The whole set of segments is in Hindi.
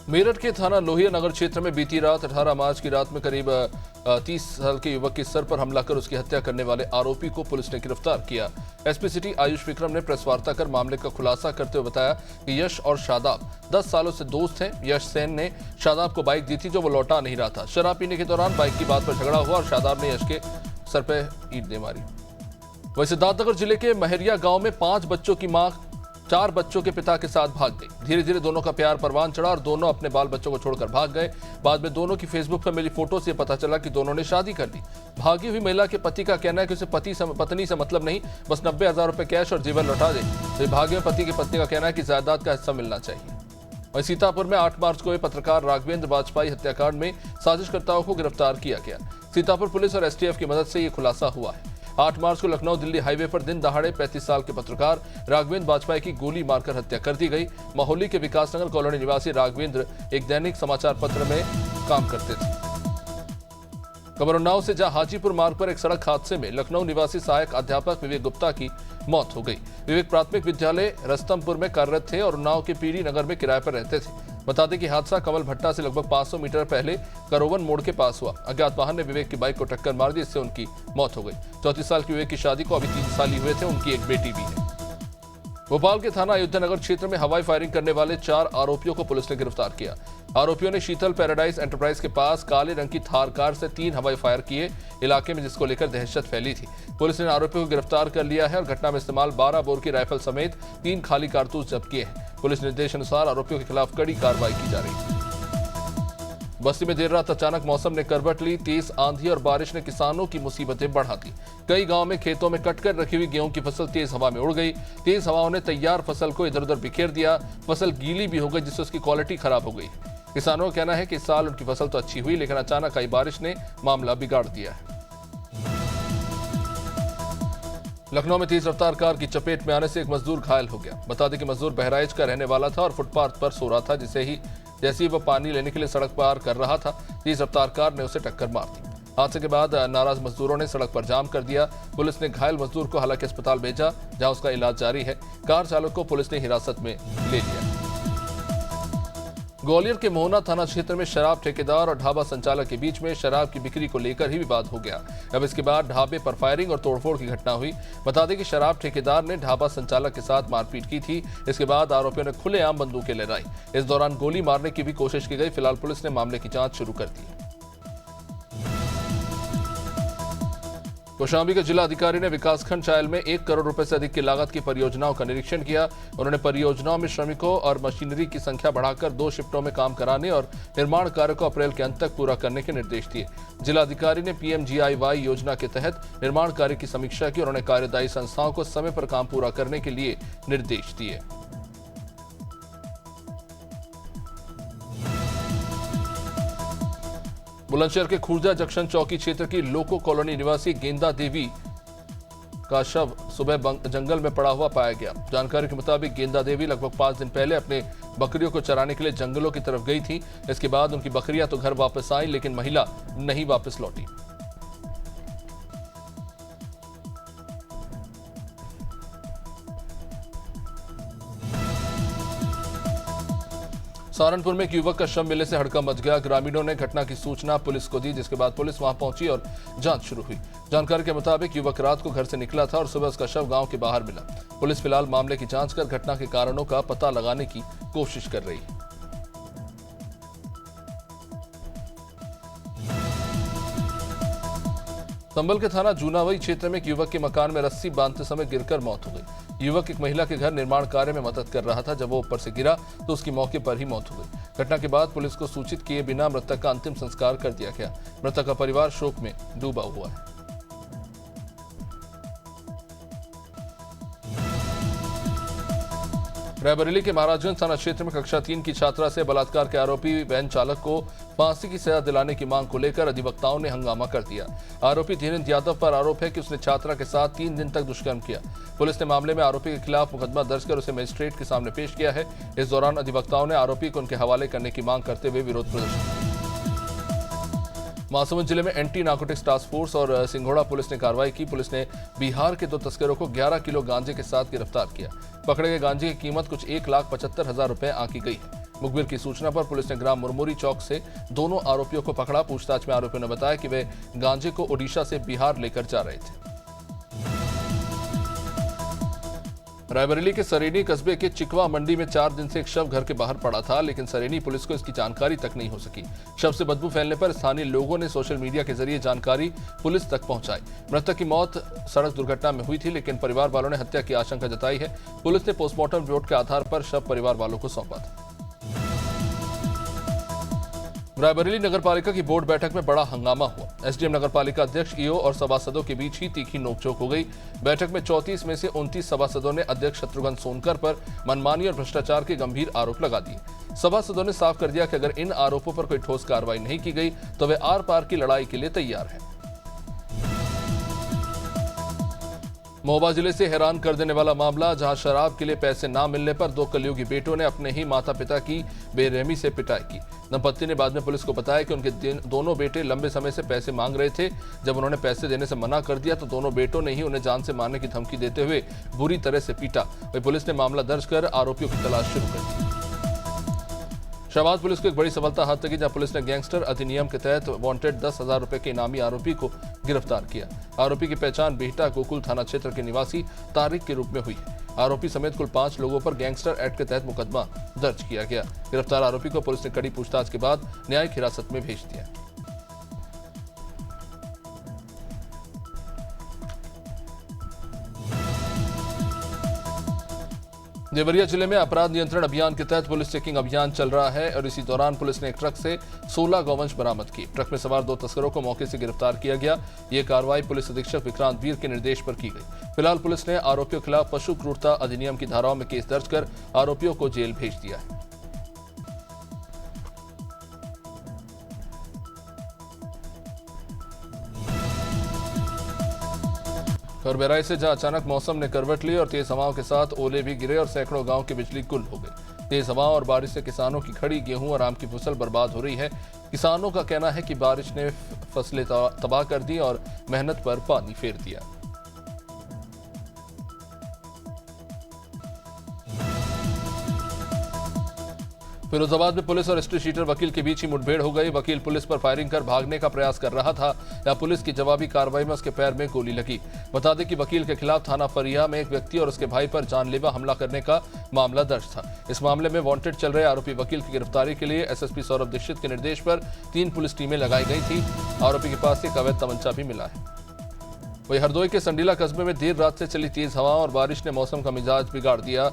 मेरठ के थाना लोहिया नगर क्षेत्र में बीती रात 18 मार्च की रात में करीब 30 साल के युवक के सर पर हमला कर उसकी हत्या करने वाले आरोपी को पुलिस ने गिरफ्तार किया। एसपी सिटी आयुष विक्रम ने प्रेस वार्ता कर मामले का खुलासा करते हुए बताया कि यश और शादाब 10 सालों से दोस्त हैं। यश सेन ने शादाब को बाइक दी थी जो वो लौटा नहीं रहा था। शराब पीने के दौरान बाइक की बात पर झगड़ा हुआ और शादाब ने यश के सर पर ईंट दे मारी। वहीं सिद्धार्थनगर जिले के महरिया गांव में 5 बच्चों की मां 4 बच्चों के पिता के साथ भाग गई। धीरे धीरे दोनों का प्यार परवान चढ़ा और दोनों अपने बाल बच्चों को छोड़कर भाग गए। बाद में दोनों की फेसबुक पर मिली फोटो से पता चला कि दोनों ने शादी कर ली। भागी हुई महिला के पति का कहना है कि उसे पत्नी से मतलब नहीं, बस 90,000 रुपए कैश और जेवर लौटा दे। तो भागे हुए पति की पत्नी का कहना है कि जायदाद का हिस्सा मिलना चाहिए। वहीं सीतापुर में 8 मार्च को हुए पत्रकार राघवेंद्र वाजपेयी हत्याकांड में साजिशकर्ताओं को गिरफ्तार किया गया। सीतापुर पुलिस और एसटीएफ की मदद से ये खुलासा हुआ है। 8 मार्च को लखनऊ दिल्ली हाईवे पर दिन दहाड़े 35 साल के पत्रकार राघवेंद्र वाजपेयी की गोली मारकर हत्या कर दी गई। मोहाली के विकासनगर कॉलोनी निवासी राघवेंद्र एक दैनिक समाचार पत्र में काम करते थे। खबर उन्नाव से, जहां हाजीपुर मार्ग पर एक सड़क हादसे में लखनऊ निवासी सहायक अध्यापक विवेक गुप्ता की मौत हो गई। विवेक प्राथमिक विद्यालय रस्तमपुर में कार्यरत थे और उन्नाव के पीरी नगर में किराए पर रहते थे। बता दें कि हादसा कमल भट्टा से लगभग 500 मीटर पहले करोवन मोड़ के पास हुआ। अज्ञात वाहन ने विवेक की बाइक को टक्कर मार दी, इससे उनकी मौत हो गई। 34 साल की विवेक की शादी को अभी 3 साल ही हुए थे। उनकी एक बेटी भी है। भोपाल के थाना अयोध्या नगर क्षेत्र में हवाई फायरिंग करने वाले 4 आरोपियों को पुलिस ने गिरफ्तार किया। आरोपियों ने शीतल पैराडाइज एंटरप्राइज के पास काले रंग की थार कार से 3 हवाई फायर किए इलाके में, जिसको लेकर दहशत फैली थी। पुलिस ने आरोपियों को गिरफ्तार कर लिया है और घटना में इस्तेमाल 12 बोर की राइफल समेत 3 खाली कारतूस जब्त किए हैं। पुलिस निर्देश अनुसार आरोपियों के खिलाफ कड़ी कार्रवाई की जा रही है। बस्ती में देर रात अचानक मौसम ने करवट ली। तेज आंधी और बारिश ने किसानों की मुसीबतें बढ़ा दी। कई गांव में खेतों में कटकर रखी हुई गेहूं की फसल तेज हवा में उड़ गई। तेज हवाओं ने तैयार फसल को इधर उधर बिखेर दिया। फसल गीली भी हो गई, जिससे उसकी क्वालिटी खराब हो गई। किसानों का कहना है कि इस साल उनकी फसल तो अच्छी हुई, लेकिन अचानक आई बारिश ने मामला बिगाड़ दिया है। लखनऊ में तेज रफ्तार कार की चपेट में आने से एक मजदूर घायल हो गया। बता दें कि मजदूर बहराइच का रहने वाला था और फुटपाथ पर सो रहा था। जैसे ही वह पानी लेने के लिए सड़क पार कर रहा था, तेज रफ्तार कार ने उसे टक्कर मार दी। हादसे के बाद नाराज मजदूरों ने सड़क पर जाम कर दिया। पुलिस ने घायल मजदूर को हालांकि अस्पताल भेजा, जहां उसका इलाज जारी है। कार चालक को पुलिस ने हिरासत में ले लिया। ग्वालियर के मोहना थाना क्षेत्र में शराब ठेकेदार और ढाबा संचालक के बीच में शराब की बिक्री को लेकर ही विवाद हो गया। अब इसके बाद ढाबे पर फायरिंग और तोड़फोड़ की घटना हुई। बता दें कि शराब ठेकेदार ने ढाबा संचालक के साथ मारपीट की थी। इसके बाद आरोपियों ने खुलेआम बंदूकें लहराई। इस दौरान गोली मारने की भी कोशिश की गई। फिलहाल पुलिस ने मामले की जांच शुरू कर दी है। कौशाम्बी के जिला अधिकारी ने विकासखंड चायल में 1 करोड़ रुपए से अधिक की लागत की परियोजनाओं का निरीक्षण किया। उन्होंने परियोजनाओं में श्रमिकों और मशीनरी की संख्या बढ़ाकर 2 शिफ्टों में काम कराने और निर्माण कार्य को अप्रैल के अंत तक पूरा करने के निर्देश दिए। जिला अधिकारी ने PMGIY योजना के तहत निर्माण कार्य की समीक्षा की। उन्होंने कार्यदायी संस्थाओं को समय पर काम पूरा करने के लिए निर्देश दिए। बुलंदशहर के खुर्जा जंक्शन चौकी क्षेत्र की लोको कॉलोनी निवासी गेंदा देवी का शव सुबह जंगल में पड़ा हुआ पाया गया। जानकारी के मुताबिक गेंदा देवी लगभग 5 दिन पहले अपने बकरियों को चराने के लिए जंगलों की तरफ गई थी। इसके बाद उनकी बकरियां तो घर वापस आई, लेकिन महिला नहीं वापस लौटी। सहारनपुर में एक युवक का शव मिलने से हड़कंप मच गया। ग्रामीणों ने घटना की सूचना पुलिस को दी, जिसके बाद पुलिस वहां पहुंची और जांच शुरू हुई। जानकारी के मुताबिक युवक रात को घर से निकला था और सुबह उसका शव गांव के बाहर मिला। पुलिस फिलहाल मामले की जांच कर घटना के कारणों का पता लगाने की कोशिश कर रही है। संभल के थाना जूनावई क्षेत्र में एक युवक के मकान में रस्सी बांधते समय गिरकर मौत हो गई। युवक एक महिला के घर निर्माण कार्य में मदद कर रहा था। जब वो ऊपर से गिरा तो उसकी मौके पर ही मौत हो गई। घटना के बाद पुलिस को सूचित किए बिना मृतक का अंतिम संस्कार कर दिया गया। मृतक का परिवार शोक में डूबा हुआ है। रायबरेली के महाराजगंज थाना क्षेत्र में कक्षा 3 की छात्रा से बलात्कार के आरोपी वैन चालक को फांसी की सजा दिलाने की मांग को लेकर अधिवक्ताओं ने हंगामा कर दिया। आरोपी धीरेन्द्र यादव पर आरोप है कि उसने छात्रा के साथ 3 दिन तक दुष्कर्म किया। पुलिस ने मामले में आरोपी के खिलाफ मुकदमा दर्ज कर उसे मजिस्ट्रेट के सामने पेश किया है। इस दौरान अधिवक्ताओं ने आरोपी को उनके हवाले करने की मांग करते हुए विरोध प्रदर्शन किया। महासमुंद जिले में एंटी नार्कोटिक्स टास्क फोर्स और सिंघोड़ा पुलिस ने कार्रवाई की। पुलिस ने बिहार के 2 तस्करों को 11 किलो गांजे के साथ गिरफ्तार किया। पकड़े गए गांजे की कीमत कुछ 1,75,000 रुपए आंकी गई है। मुखबिर की सूचना पर पुलिस ने ग्राम मुरमुरी चौक से दोनों आरोपियों को पकड़ा। पूछताछ में आरोपियों ने बताया कि वे गांजे को ओडिशा से बिहार लेकर जा रहे थे। रायबरेली के सरेनी कस्बे के चिकवा मंडी में 4 दिन से एक शव घर के बाहर पड़ा था, लेकिन सरेनी पुलिस को इसकी जानकारी तक नहीं हो सकी। शव से बदबू फैलने पर स्थानीय लोगों ने सोशल मीडिया के जरिए जानकारी पुलिस तक पहुंचाई। मृतक की मौत सड़क दुर्घटना में हुई थी, लेकिन परिवार वालों ने हत्या की आशंका जताई है। पुलिस ने पोस्टमार्टम रिपोर्ट के आधार पर शव परिवार वालों को सौंपा था। रायबरेली नगरपालिका की बोर्ड बैठक में बड़ा हंगामा हुआ। एसडीएम नगरपालिका अध्यक्ष ईओ और सभासदों के बीच ही तीखी नोकझोंक हो गई। बैठक में 34 में से 29 सभासदों ने अध्यक्ष शत्रुघ्न सोनकर पर मनमानी और भ्रष्टाचार के गंभीर आरोप लगा दिए। सभासदों ने साफ कर दिया कि अगर इन आरोपों पर कोई ठोस कार्रवाई नहीं की गई तो वे आर पार की लड़ाई के लिए तैयार हैं। महोबा जिले से हैरान कर देने वाला मामला, जहां शराब के लिए पैसे ना मिलने पर 2 कलयुगी बेटों ने अपने ही माता पिता की बेरहमी से पिटाई की। दंपत्ति ने बाद में पुलिस को बताया कि उनके दोनों बेटे लंबे समय से पैसे मांग रहे थे। जब उन्होंने पैसे देने से मना कर दिया तो दोनों बेटों ने ही उन्हें जान से मारने की धमकी देते हुए बुरी तरह से पीटा। वहीं पुलिस ने मामला दर्ज कर आरोपियों की तलाश शुरू कर दी। शाहबाद पुलिस को एक बड़ी सफलता हाथ लगी, जहां पुलिस ने गैंगस्टर अधिनियम के तहत वांटेड 10,000 रुपए के इनामी आरोपी को गिरफ्तार किया। आरोपी की पहचान बिहटा गोकुल थाना क्षेत्र के निवासी तारिक के रूप में हुई है। आरोपी समेत कुल 5 लोगों पर गैंगस्टर एक्ट के तहत मुकदमा दर्ज किया गया। गिरफ्तार आरोपी को पुलिस ने कड़ी पूछताछ के बाद न्यायिक हिरासत में भेज दिया। देवरिया जिले में अपराध नियंत्रण अभियान के तहत पुलिस चेकिंग अभियान चल रहा है और इसी दौरान पुलिस ने एक ट्रक से 16 गौवंश बरामद की। ट्रक में सवार 2 तस्करों को मौके से गिरफ्तार किया गया। ये कार्रवाई पुलिस अधीक्षक विक्रांत वीर के निर्देश पर की गई। फिलहाल पुलिस ने आरोपियों के खिलाफ पशु क्रूरता अधिनियम की धाराओं में केस दर्ज कर आरोपियों को जेल भेज दिया है। और बहराइच से जहां अचानक मौसम ने करवट ली और तेज हवाओं के साथ ओले भी गिरे और सैकड़ों गांव की बिजली गुल हो गई। तेज हवाओं और बारिश से किसानों की खड़ी गेहूं और आम की फसल बर्बाद हो रही है। किसानों का कहना है कि बारिश ने फसलें तबाह कर दी और मेहनत पर पानी फेर दिया। फिरोजाबाद में पुलिस और स्ट्रीट शीटर वकील के बीच ही मुठभेड़ हो गई। वकील पुलिस पर फायरिंग कर भागने का प्रयास कर रहा था या पुलिस की जवाबी कार्रवाई में उसके पैर में गोली लगी। बता दें कि वकील के खिलाफ थाना फरिया में एक व्यक्ति और उसके भाई पर जानलेवा हमला करने का मामला दर्ज था। इस मामले में वांटेड चल रहे आरोपी वकील की गिरफ्तारी के लिए एसएसपी सौरभ दीक्षित के निर्देश पर 3 पुलिस टीमें लगाई गई थी। आरोपी के पास एक अवैध तमंचा भी मिला है। वहीं हरदोई के संडीला कस्बे में देर रात से चली तेज हवा और बारिश ने मौसम का मिजाज बिगाड़ दिया।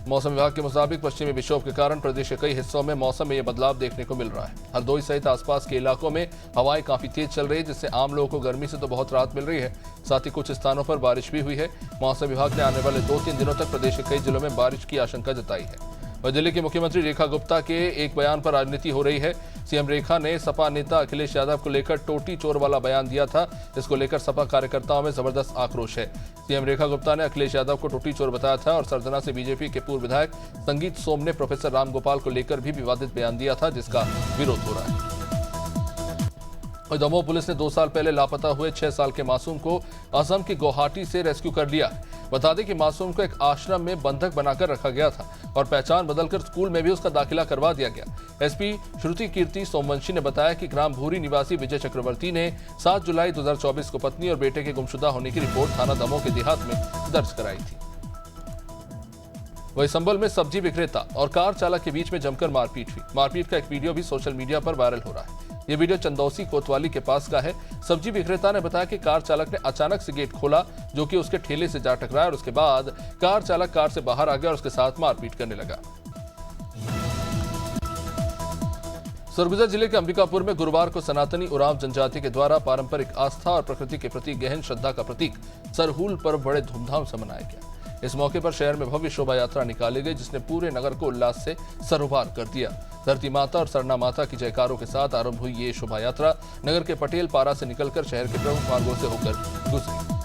मौसम विभाग के मुताबिक पश्चिमी विक्षोभ के कारण प्रदेश के कई हिस्सों में मौसम में यह बदलाव देखने को मिल रहा है। हरदोई सहित आसपास के इलाकों में हवाएं काफी तेज चल रही है, जिससे आम लोगों को गर्मी से तो बहुत राहत मिल रही है। साथ ही कुछ स्थानों पर बारिश भी हुई है। मौसम विभाग ने आने वाले 2-3 दिनों तक प्रदेश के कई जिलों में बारिश की आशंका जताई है। वह दिल्ली की मुख्यमंत्री रेखा गुप्ता के एक बयान पर राजनीति हो रही है। सीएम रेखा ने सपा नेता अखिलेश यादव को लेकर टोटी चोर वाला बयान दिया था। इसको लेकर सपा कार्यकर्ताओं में जबरदस्त आक्रोश है। सीएम रेखा गुप्ता ने अखिलेश यादव को टोटी चोर बताया था और सरजना से बीजेपी के पूर्व विधायक संगीत सोम ने प्रोफेसर राम गोपाल को लेकर भी विवादित बयान दिया था, जिसका विरोध हो रहा है। दमोह पुलिस ने 2 साल पहले लापता हुए 6 साल के मासूम को असम की गुवाहाटी से रेस्क्यू कर लिया। बता दें कि मासूम को एक आश्रम में बंधक बनाकर रखा गया था और पहचान बदलकर स्कूल में भी उसका दाखिला करवा दिया गया। एसपी श्रुति कीर्ति सोमवंशी ने बताया कि ग्राम भूरी निवासी विजय चक्रवर्ती ने 7 जुलाई 2024 को पत्नी और बेटे के गुमशुदा होने की रिपोर्ट थाना दमोह के देहात में दर्ज कराई थी। वही संभल में सब्जी विक्रेता और कार चालक के बीच में जमकर मारपीट हुई। मारपीट का एक वीडियो भी सोशल मीडिया पर वायरल हो रहा है। ये वीडियो चंदौसी कोतवाली के पास का है। सब्जी विक्रेता ने बताया कि कार चालक ने अचानक से गेट खोला, जो कि उसके ठेले से जा टकराया और उसके बाद कार चालक कार से बाहर आ गया और उसके साथ मारपीट करने लगा। सरगुजा जिले के अंबिकापुर में गुरुवार को सनातनी उरांव जनजाति के द्वारा पारंपरिक आस्था और प्रकृति के प्रति गहन श्रद्धा का प्रतीक सरहूल पर्व बड़े धूमधाम से मनाया गया। इस मौके पर शहर में भव्य शोभा यात्रा निकाली गई, जिसने पूरे नगर को उल्लास से सरोबार कर दिया। धरती माता और सरना माता की जयकारों के साथ आरंभ हुई ये शोभा यात्रा नगर के पटेल पारा से निकलकर शहर के प्रमुख मार्गों से होकर गुजरी।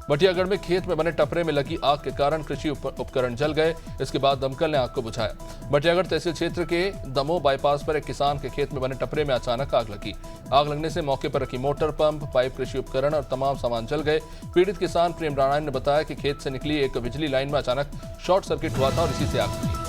बटियागढ़ में खेत में बने टपरे में लगी आग के कारण कृषि उपकरण जल गए। इसके बाद दमकल ने आग को बुझाया। बटियागढ़ तहसील क्षेत्र के दमोह बाईपास पर एक किसान के खेत में बने टपरे में अचानक आग लगी। आग लगने से मौके पर रखी मोटर, पंप, पाइप, कृषि उपकरण और तमाम सामान जल गए। पीड़ित किसान प्रेम नारायण ने बताया कि खेत से निकली एक बिजली लाइन में अचानक शॉर्ट सर्किट हुआ था और इसी से आग लगी।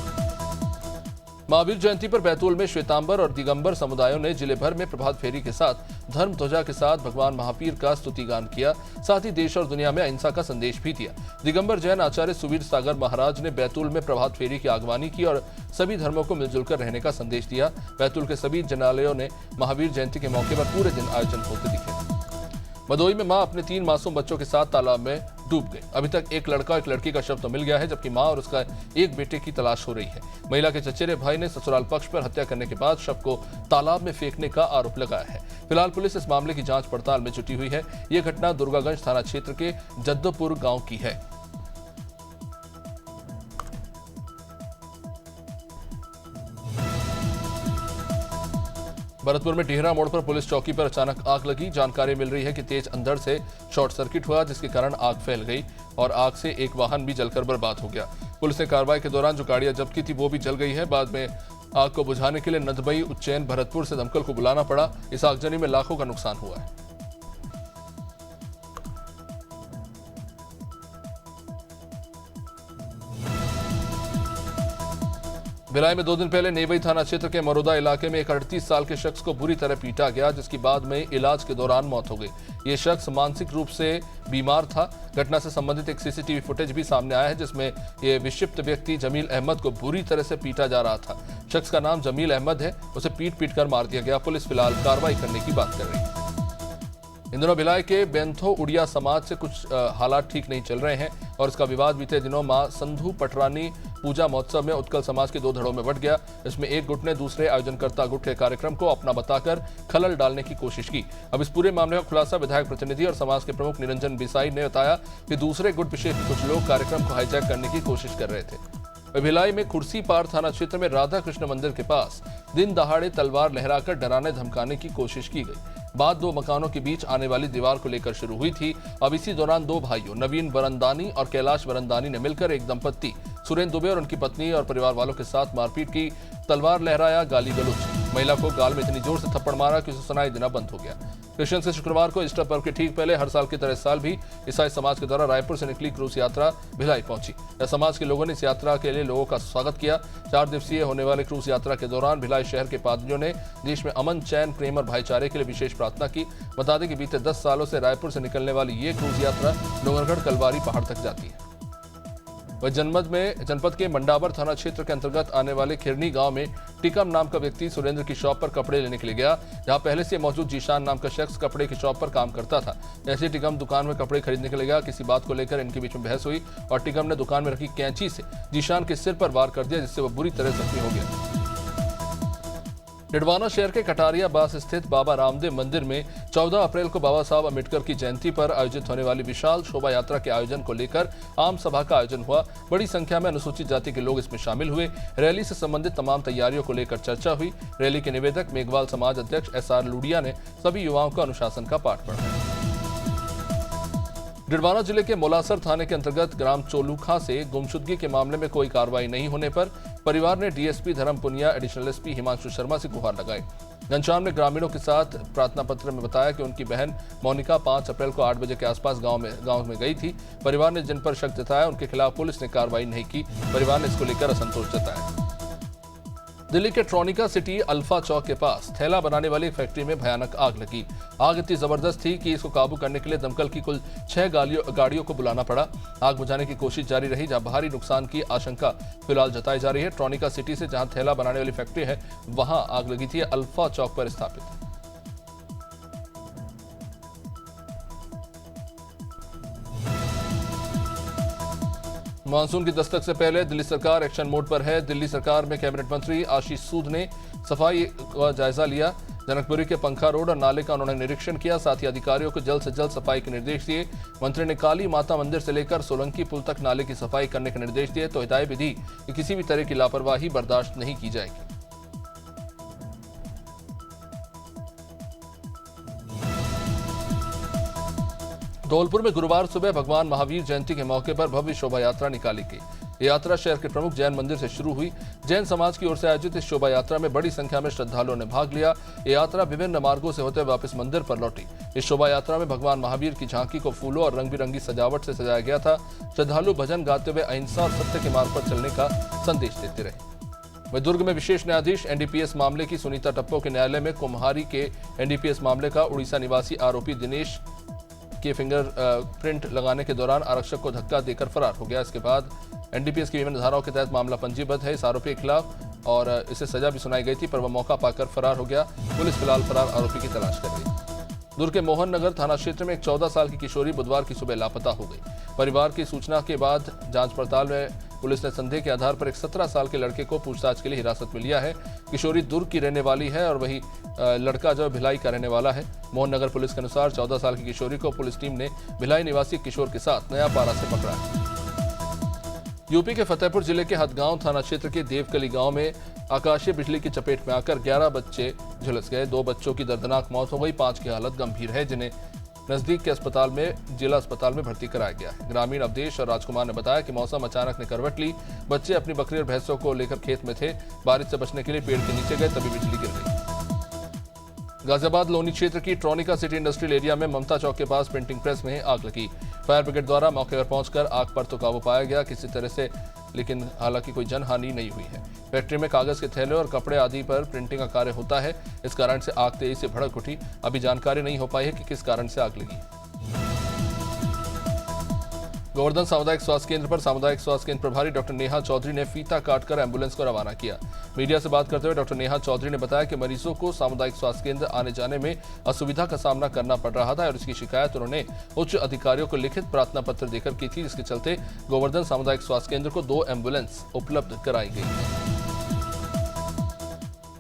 महावीर जयंती पर बैतूल में श्वेतांबर और दिगंबर समुदायों ने जिले भर में प्रभात फेरी के साथ धर्म ध्वजा के साथ भगवान महावीर का स्तुति गान किया। साथ ही देश और दुनिया में अहिंसा का संदेश भी दिया। दिगंबर जैन आचार्य सुवीर सागर महाराज ने बैतूल में प्रभात फेरी की अगवानी की और सभी धर्मों को मिलजुल कर रहने का संदेश दिया। बैतूल के सभी जनालयों ने महावीर जयंती के मौके पर पूरे दिन आयोजन होते दिखे। भदोही में मां अपने 3 मासूम बच्चों के साथ तालाब में डूब गई। अभी तक एक लड़का और एक लड़की का शव तो मिल गया है, जबकि मां और उसका एक बेटे की तलाश हो रही है। महिला के चचेरे भाई ने ससुराल पक्ष पर हत्या करने के बाद शव को तालाब में फेंकने का आरोप लगाया है। फिलहाल पुलिस इस मामले की जांच पड़ताल में जुटी हुई है। यह घटना दुर्गागंज थाना क्षेत्र के जद्दोपुर गांव की है। भरतपुर में टिहरा मोड़ पर पुलिस चौकी पर अचानक आग लगी। जानकारी मिल रही है कि तेज अंधड़ से शॉर्ट सर्किट हुआ, जिसके कारण आग फैल गई और आग से एक वाहन भी जलकर बर्बाद हो गया। पुलिस ने कार्रवाई के दौरान जो गाड़ियां जब्त की थी वो भी जल गई है। बाद में आग को बुझाने के लिए नदबई, उज्जैन, भरतपुर से दमकल को बुलाना पड़ा। इस आगजनी में लाखों का नुकसान हुआ है। भिलाई में 2 दिन पहले नेवई थाना क्षेत्र के मरोदा इलाके में एक 38 साल के शख्स को बुरी तरह पीटा गया, जिसकी बाद में इलाज के दौरान मौत हो गई। ये शख्स मानसिक रूप से बीमार था। घटना से संबंधित एक सीसीटीवी फुटेज भी सामने आया है, जिसमें ये विक्षिप्त व्यक्ति जमील अहमद को बुरी तरह से पीटा जा रहा था। शख्स का नाम जमील अहमद है। उसे पीट कर मार दिया गया। पुलिस फिलहाल कार्रवाई करने की बात कर रही है। इन दिनों भिलाई के बेंथो उड़िया समाज से कुछ हालात ठीक नहीं चल रहे हैं और इसका विवाद बीते दिनों मां संधू पटरानी पूजा महोत्सव में उत्कल समाज के 2 धड़ों में बंट गया। इसमें एक गुट ने दूसरे आयोजनकर्ता गुट के कार्यक्रम को अपना बताकर खलल डालने की कोशिश की। अब इस पूरे मामले का खुलासा विधायक प्रतिनिधि और समाज के प्रमुख निरंजन बिसाई ने बताया कि दूसरे गुट विशेष कुछ लोग कार्यक्रम को हाईजैक करने की कोशिश कर रहे थे। भिलाई में खुर्सी पार थाना क्षेत्र में राधा कृष्ण मंदिर के पास दिन दहाड़े तलवार लहराकर डराने धमकाने की कोशिश की गई। बात 2 मकानों के बीच आने वाली दीवार को लेकर शुरू हुई थी। अब इसी दौरान 2 भाइयों नवीन बरंदानी और कैलाश बरंदानी ने मिलकर एक दंपत्ति सुरेंद्र दुबे और उनकी पत्नी और परिवार वालों के साथ मारपीट की, तलवार लहराया, गाली गलौज। महिला को गाल में इतनी जोर से थप्पड़ मारा कि उसे सुनाई देना बंद हो गया। क्रिश्चियन से शुक्रवार को ईस्टर पर्व के ठीक पहले हर साल की तरह इस साल भी ईसाई समाज के द्वारा रायपुर से निकली क्रूज यात्रा भिलाई पहुंची। समाज के लोगों ने इस यात्रा के लिए लोगों का स्वागत किया। 4 दिवसीय होने वाले क्रूज यात्रा के दौरान भिलाई शहर के पादरियों ने देश में अमन, चैन, प्रेम और भाईचारे के लिए विशेष प्रार्थना की। बता दें कि बीते 10 सालों से रायपुर से निकलने वाली ये क्रूज यात्रा डोंगरगढ़ कलवारी पहाड़ तक जाती है। वह जनपद के मंडावर थाना क्षेत्र के अंतर्गत आने वाले खिरनी गांव में टिकम नाम का व्यक्ति सुरेंद्र की शॉप पर कपड़े लेने के लिए गया, जहां पहले से मौजूद जीशान नाम का शख्स कपड़े की शॉप पर काम करता था। ऐसे टिकम दुकान में कपड़े खरीदने के लिए गया। किसी बात को लेकर इनके बीच में बहस हुई और टिकम ने दुकान में रखी कैंची से जीशान के सिर पर वार कर दिया, जिससे वह बुरी तरह जख्मी हो गया। डिडवाना शहर के कटारिया बास स्थित बाबा रामदेव मंदिर में 14 अप्रैल को बाबा साहब अम्बेडकर की जयंती पर आयोजित होने वाली विशाल शोभा यात्रा के आयोजन को लेकर आम सभा का आयोजन हुआ। बड़ी संख्या में अनुसूचित जाति के लोग इसमें शामिल हुए। रैली से संबंधित तमाम तैयारियों को लेकर चर्चा हुई। रैली के निवेदक मेघवाल समाज अध्यक्ष SR लूडिया ने सभी युवाओं को अनुशासन का पाठ पढ़ाया। डिडवाना जिले के मोलासर थाने के अंतर्गत ग्राम चोलूखा से गुमशुदगी के मामले में कोई कार्रवाई नहीं होने पर परिवार ने डीएसपी धर्म पुनिया, एडिशनल एसपी हिमांशु शर्मा से गुहार लगाई। घनश्याम ने ग्रामीणों के साथ प्रार्थना पत्र में बताया कि उनकी बहन मोनिका 5 अप्रैल को 8 बजे के आसपास गांव में गई थी। परिवार ने जिन पर शक जताया उनके खिलाफ पुलिस ने कार्रवाई नहीं की। परिवार ने इसको लेकर असंतोष जताया। दिल्ली के ट्रॉनिका सिटी अल्फा चौक के पास थैला बनाने वाली फैक्ट्री में भयानक आग लगी। आग इतनी जबरदस्त थी कि इसको काबू करने के लिए दमकल की कुल 6 गाड़ियों को बुलाना पड़ा। आग बुझाने की कोशिश जारी रही, जहां भारी नुकसान की आशंका फिलहाल जताई जा रही है। ट्रॉनिका सिटी से जहां थैला बनाने वाली फैक्ट्री है वहां आग लगी थी। अल्फा चौक पर स्थापित मानसून की दस्तक से पहले दिल्ली सरकार एक्शन मोड पर है। दिल्ली सरकार में कैबिनेट मंत्री आशीष सूद ने सफाई का जायजा लिया। जनकपुरी के पंखा रोड और नाले का उन्होंने निरीक्षण किया। साथ ही अधिकारियों को जल्द से जल्द सफाई के निर्देश दिए। मंत्री ने काली माता मंदिर से लेकर सोलंकी पुल तक नाले की सफाई करने के निर्देश दिए। तो हिदायत भी दी कि किसी भी तरह की लापरवाही बर्दाश्त नहीं की जाएगी। धौलपुर में गुरुवार सुबह भगवान महावीर जयंती के मौके पर भव्य शोभा यात्रा निकाली गई। ये यात्रा शहर के प्रमुख जैन मंदिर से शुरू हुई। जैन समाज की ओर से आयोजित इस शोभा यात्रा में बड़ी संख्या में श्रद्धालुओं ने भाग लिया। ये यात्रा विभिन्न मार्गों से होते वापस मंदिर पर लौटी। इस शोभा यात्रा में भगवान महावीर की झांकी को फूलों और रंग बिरंगी सजावट से सजाया गया था। श्रद्धालु भजन गाते हुए अहिंसा और सत्य के मार्ग पर चलने का संदेश देते रहे। वहीं दुर्ग में विशेष न्यायाधीश एनडीपीएस मामले की सुनीता टप्पो के न्यायालय में कुम्हारी के एनडीपीएस मामले का उड़ीसा निवासी आरोपी दिनेश के फिंगर प्रिंट लगाने के दौरान आरक्षक को धक्का देकर फरार हो गया। इसके बाद एनडीपीएस की विभिन्न धाराओं के तहत मामला पंजीबद्ध है इस आरोपी के खिलाफ और इसे सजा भी सुनाई गई थी, पर वह मौका पाकर फरार हो गया। पुलिस फिलहाल फरार आरोपी की तलाश कर रही है। दुर्ग के मोहन नगर थाना क्षेत्र में एक 14 साल की किशोरी बुधवार की सुबह लापता हो गई। परिवार की सूचना के बाद जांच पड़ताल में पुलिस ने संदेह के आधार पर एक 17 साल के लड़के को पूछताछ के लिए हिरासत में लिया है। किशोरी दुर्ग की रहने वाली है और वही लड़का जो भिलाई का रहने वाला है। मोहन नगर पुलिस के अनुसार 14 साल की किशोरी को पुलिस टीम ने भिलाई निवासी किशोर के साथ नया पारा से पकड़ा है। यूपी के फतेहपुर जिले के हदगांव थाना क्षेत्र के देवकली गांव में आकाशीय बिजली की चपेट में आकर 11 बच्चे झुलस गए। 2 बच्चों की दर्दनाक मौत हो गई, 5 की हालत गंभीर है, जिन्हें नजदीक के अस्पताल में जिला अस्पताल में भर्ती कराया गया है। ग्रामीण अवधेश और राजकुमार ने बताया कि मौसम अचानक ने करवट ली। बच्चे अपनी बकरी और भैंसों को लेकर खेत में थे। बारिश से बचने के लिए पेड़ के नीचे गए, तभी बिजली गिर गई। गाजियाबाद लोनी क्षेत्र की ट्रॉनिका सिटी इंडस्ट्रियल एरिया में ममता चौक के पास प्रिंटिंग प्रेस में आग लगी। फायर ब्रिगेड द्वारा मौके पर पहुंचकर आग पर तो काबू पाया गया किसी तरह से, लेकिन हालांकि कोई जनहानि नहीं हुई है। फैक्ट्री में कागज के थैले और कपड़े आदि पर प्रिंटिंग का कार्य होता है। इस कारण से आग तेजी से भड़क उठी। अभी जानकारी नहीं हो पाई है कि किस कारण से आग लगी। गोवर्धन सामुदायिक स्वास्थ्य केंद्र पर सामुदायिक स्वास्थ्य केंद्र प्रभारी डॉक्टर नेहा चौधरी ने फीता काटकर एम्बुलेंस को रवाना किया। मीडिया से बात करते हुए डॉक्टर नेहा चौधरी ने बताया कि मरीजों को सामुदायिक स्वास्थ्य केंद्र आने जाने में असुविधा का सामना करना पड़ रहा था और इसकी शिकायत उन्होंने उच्च अधिकारियों को लिखित प्रार्थना पत्र देकर की थी, जिसके चलते गोवर्धन सामुदायिक स्वास्थ्य केंद्र को 2 एम्बुलेंस उपलब्ध कराई गई है।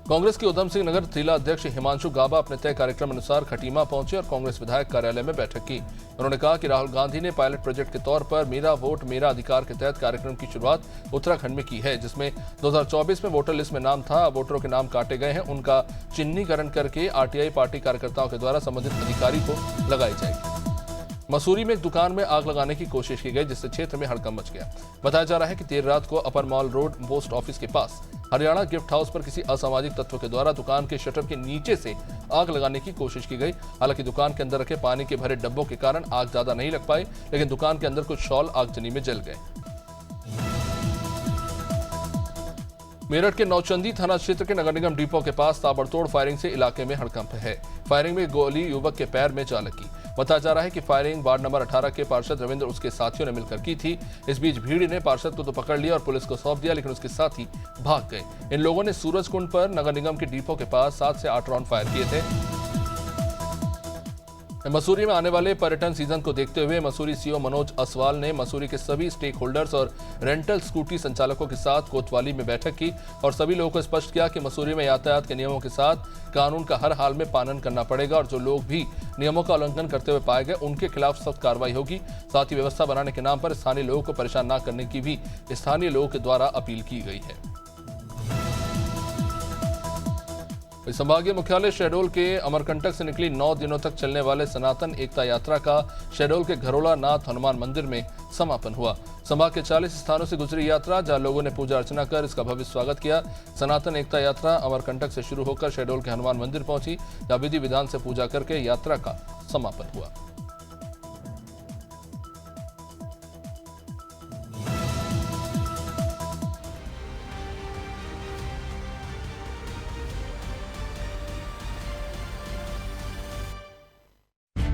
कांग्रेस के उधम सिंह नगर जिला अध्यक्ष हिमांशु गाबा अपने तय कार्यक्रम अनुसार खटीमा पहुंचे और कांग्रेस विधायक कार्यालय में बैठक की। उन्होंने कहा कि राहुल गांधी ने पायलट प्रोजेक्ट के तौर पर मेरा वोट मेरा अधिकार के तहत कार्यक्रम की शुरुआत उत्तराखंड में की है, जिसमें 2024 में वोटर लिस्ट में नाम था। वोटरों के नाम काटे गए हैं, उनका चिन्हीकरण करके आरटीआई पार्टी कार्यकर्ताओं के द्वारा संबंधित अधिकारी को लगाई जाएगी। मसूरी में एक दुकान में आग लगाने की कोशिश की गई, जिससे क्षेत्र में हड़कंप मच गया। बताया जा रहा है कि देर रात को अपर मॉल रोड पोस्ट ऑफिस के पास हरियाणा गिफ्ट हाउस पर किसी असामाजिक तत्व के द्वारा दुकान के शटर के नीचे से आग लगाने की कोशिश की गई। हालांकि दुकान के अंदर रखे पानी के भरे डब्बों के कारण आग ज्यादा नहीं लग पाई, लेकिन दुकान के अंदर कुछ शॉल आगजनी में जल गए। मेरठ के नौचंदी थाना क्षेत्र के नगर निगम डिपो के पास ताबड़तोड़ फायरिंग से इलाके में हड़कंप है। फायरिंग में गोली युवक के पैर में जा लगी। बताया जा रहा है कि फायरिंग वार्ड नंबर 18 के पार्षद रविंद्र उसके साथियों ने मिलकर की थी। इस बीच भीड़ ने पार्षद को तो पकड़ लिया और पुलिस को सौंप दिया, लेकिन उसके साथी भाग गए। इन लोगों ने सूरजकुंड पर नगर निगम के डिपो के पास 7 से 8 राउंड फायर किए थे। मसूरी में आने वाले पर्यटन सीजन को देखते हुए मसूरी सीओ मनोज असवाल ने मसूरी के सभी स्टेक होल्डर्स और रेंटल स्कूटी संचालकों के साथ कोतवाली में बैठक की और सभी लोगों को स्पष्ट किया कि मसूरी में यातायात के नियमों के साथ कानून का हर हाल में पालन करना पड़ेगा और जो लोग भी नियमों का उल्लंघन करते हुए पाए गए उनके खिलाफ सख्त कार्रवाई होगी। साथ ही व्यवस्था बनाने के नाम पर स्थानीय लोगों को परेशान न करने की भी स्थानीय लोगों के द्वारा अपील की गई है। संभागीय मुख्यालय शहडोल के अमरकंटक से निकली 9 दिनों तक चलने वाले सनातन एकता यात्रा का शहडोल के घरोला नाथ हनुमान मंदिर में समापन हुआ। संभाग के 40 स्थानों से गुजरी यात्रा, जहां लोगों ने पूजा अर्चना कर इसका भव्य स्वागत किया। सनातन एकता यात्रा अमरकंटक से शुरू होकर शहडोल के हनुमान मंदिर पहुंची, जहां विधि विधान से पूजा करके यात्रा का समापन हुआ।